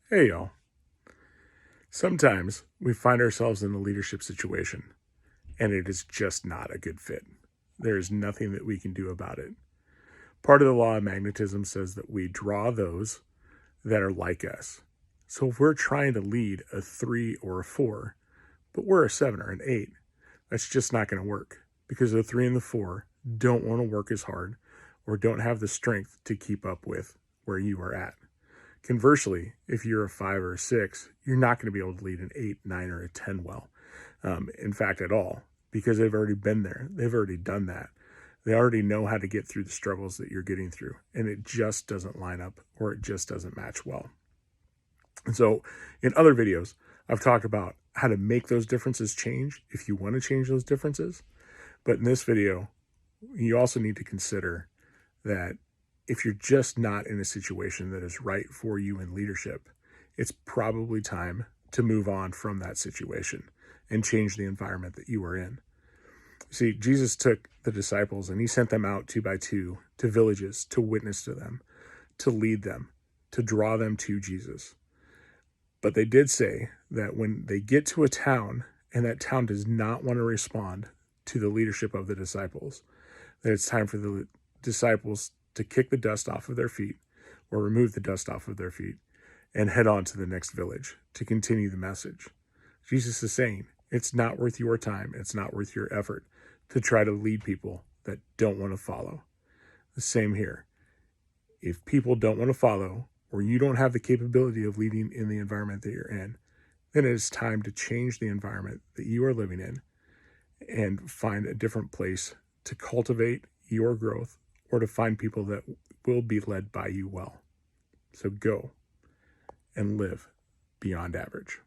Hey, y'all. Sometimes we find ourselves in a leadership situation and it is just not a good fit. There is nothing that we can do about it. Part of the law of magnetism says that we draw those that are like us. So if we're trying to lead a 3 or a 4, but we're a 7 or an 8, that's just not going to work because the 3 and the 4 don't want to work as hard or don't have the strength to keep up with where you are at. Conversely, if you're a 5 or a 6, you're not going to be able to lead an 8, 9, or a 10 well. In fact, at all, because they've already been there. They've already done that. They already know how to get through the struggles that you're getting through, and it just doesn't line up or it just doesn't match well. And so in other videos, I've talked about how to make those differences change if you want to change those differences. But in this video, you also need to consider that if you're just not in a situation that is right for you in leadership, it's probably time to move on from that situation and change the environment that you are in. See, Jesus took the disciples and he sent them out 2 by 2 to villages to witness to them, to lead them, to draw them to Jesus. But they did say that when they get to a town and that town does not want to respond to the leadership of the disciples, that it's time for the disciples to kick the dust off of their feet or remove the dust off of their feet and head on to the next village to continue the message. Jesus is saying it's not worth your time. It's not worth your effort to try to lead people that don't want to follow. The same here. If people don't want to follow or you don't have the capability of leading in the environment that you're in, then it is time to change the environment that you are living in and find a different place to cultivate your growth or to find people that will be led by you well. So go and live beyond average.